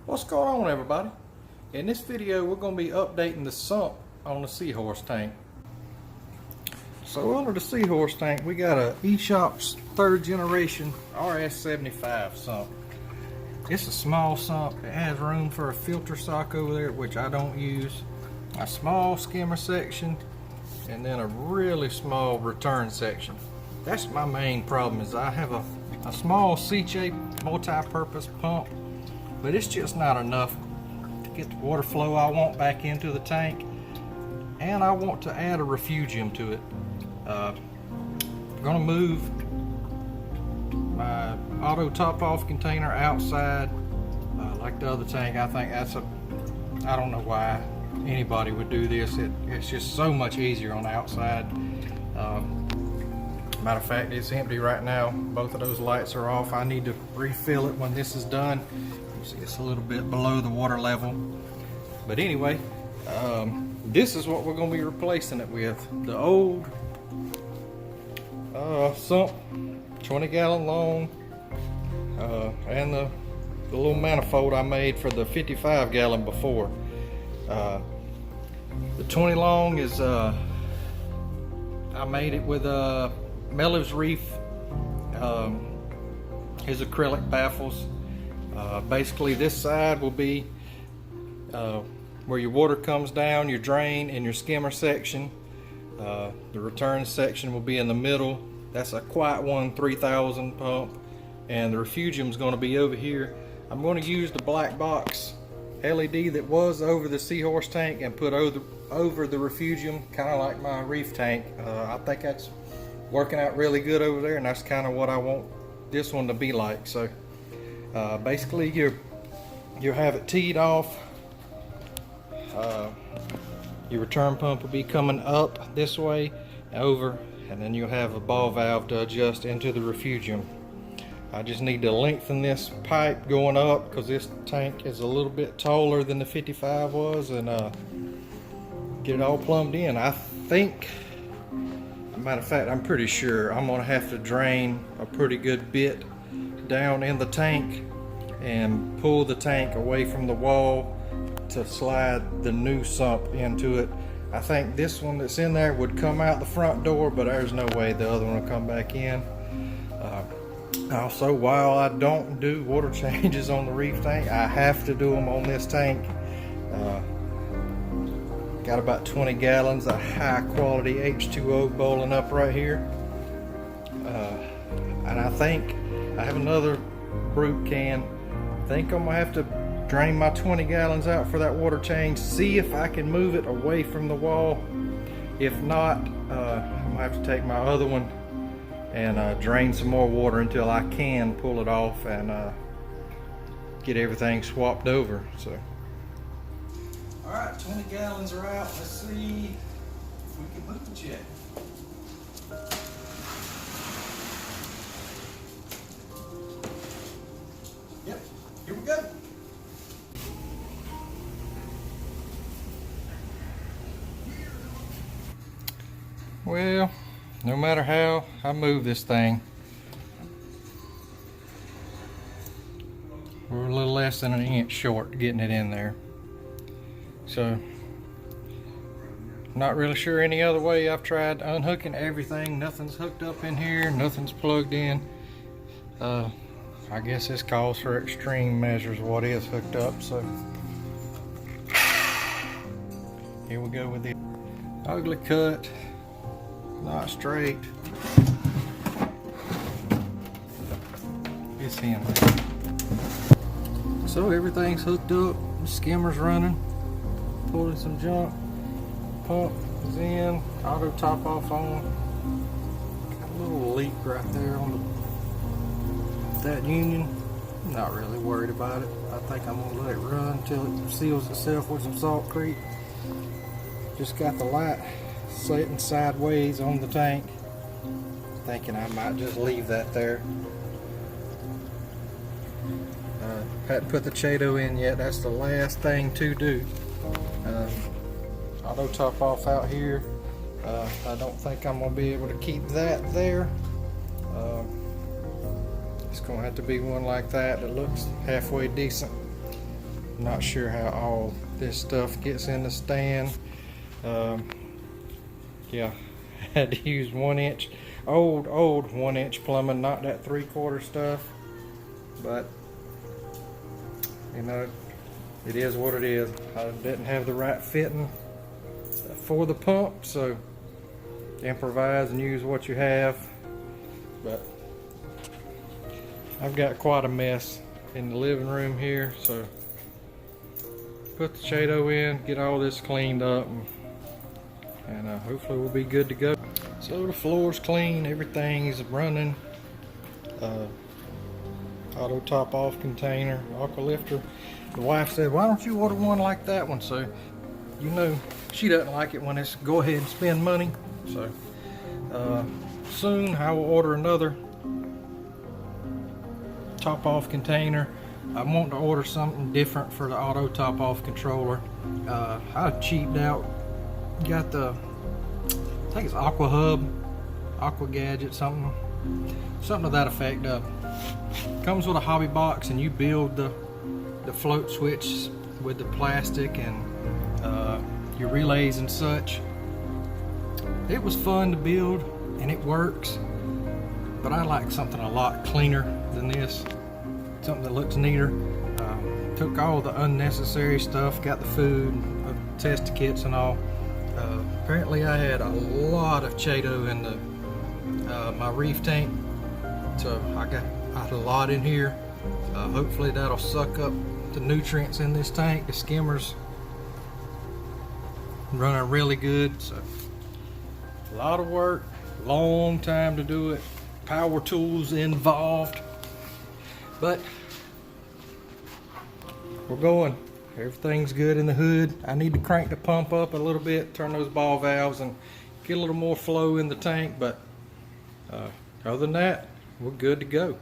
What's going on, everybody? In this video we're going to be updating the sump on the seahorse tank. So under the seahorse tank we got a eshopps 3rd generation RS75 sump. It's a small sump. It has room for a filter sock over there, which I don't use, a small skimmer section, and then a really small return section. That's my main problem, is I have a small C-shaped multi-purpose pump, but it's just not enough to get the water flow I want back into the tank, and I want to add a refugium to it. I'm going to move my auto top-off container outside like the other tank. I think that's I don't know why anybody would do this. It's just so much easier on the outside. Matter of fact, it's empty right now. Both of those lights are off. I need to refill it when this is done. You see it's a little bit below the water level. But anyway, this is what we're going to be replacing it with. The old sump, 20-gallon long, and the little manifold I made for the 55-gallon before. The 20 long is I made it with Mellows Reef, his acrylic baffles. Basically this side will be where your water comes down, your drain and your skimmer section. The return section will be in the middle. That's a Quiet One 3000 pump, and the refugium is going to be over here. I'm going to use the black box LED that was over the seahorse tank and put over the refugium, kind of like my reef tank. I think that's working out really good over there, and that's kind of what I want this one to be like. So basically you have it teed off. Your return pump will be coming up this way over, and then you'll have a ball valve to adjust into the refugium. I just need to lengthen this pipe going up because this tank is a little bit taller than the 55 was, and get it all plumbed in. I think, matter of fact, I'm pretty sure I'm gonna have to drain a pretty good bit down in the tank and pull the tank away from the wall to slide the new sump into it. I think this one that's in there would come out the front door, but there's no way the other one will come back in. Also, while I don't do water changes on the reef tank, I have to do them on this tank. Got about 20 gallons of high quality H2O boiling up right here. And I think I have another brute can. I think I'm gonna have to drain my 20 gallons out for that water change, see if I can move it away from the wall. If not, I'm gonna have to take my other one and drain some more water until I can pull it off and get everything swapped over. So, all right, 20 gallons are out. Let's see if we can move it yet. Yep, here we go. Well, no matter how I move this thing, we're a little less than an inch short getting it in there. So, not really sure any other way. I've tried unhooking everything. Nothing's hooked up in here. Nothing's plugged in. I guess this calls for extreme measures of what is hooked up. So, here we go with the ugly cut. Not straight. It's in. So everything's hooked up. The skimmer's running. Pulling some junk. Pump is in. Auto top off on. Got a little leak right there on that union. I'm not really worried about it. I think I'm gonna let it run until it seals itself with some Saltcrete. Just got the light sitting sideways on the tank, thinking I might just leave that there. Hadn't put the Chato in yet. That's the last thing to do. Auto top off out here. I don't think I'm gonna be able to keep that there. It's gonna have to be one like that that looks halfway decent. Not sure how all this stuff gets in the stand. Yeah, had to use 1-inch, old 1-inch plumbing, not that 3/4 stuff. But you know, it is what it is. I didn't have the right fitting for the pump, so improvise and use what you have. But I've got quite a mess in the living room here, so put the Chato in, get all this cleaned up, and hopefully we'll be good to go. So the floor's clean, everything's running. Auto top off container, aqua lifter. The wife said, why don't you order one like that one? So you know she doesn't like it when it's go ahead and spend money. So soon I will order another top off container. I want to order something different for the auto top off controller. I cheaped out, got the, I think it's Aqua Hub, Aqua Gadget, something to that effect. Comes with a hobby box, and you build the float switch with the plastic and your relays and such. It was fun to build and it works, but I like something a lot cleaner than this, something that looks neater. Took all the unnecessary stuff, got the food, test kits and all. Apparently I had a lot of Chato in the my reef tank, so I got a lot in here. Hopefully that'll suck up the nutrients in this tank. The skimmer's running really good, so a lot of work, long time to do it, power tools involved, but we're going. Everything's good in the hood. I need to crank the pump up a little bit, turn those ball valves and get a little more flow in the tank, but other than that, we're good to go.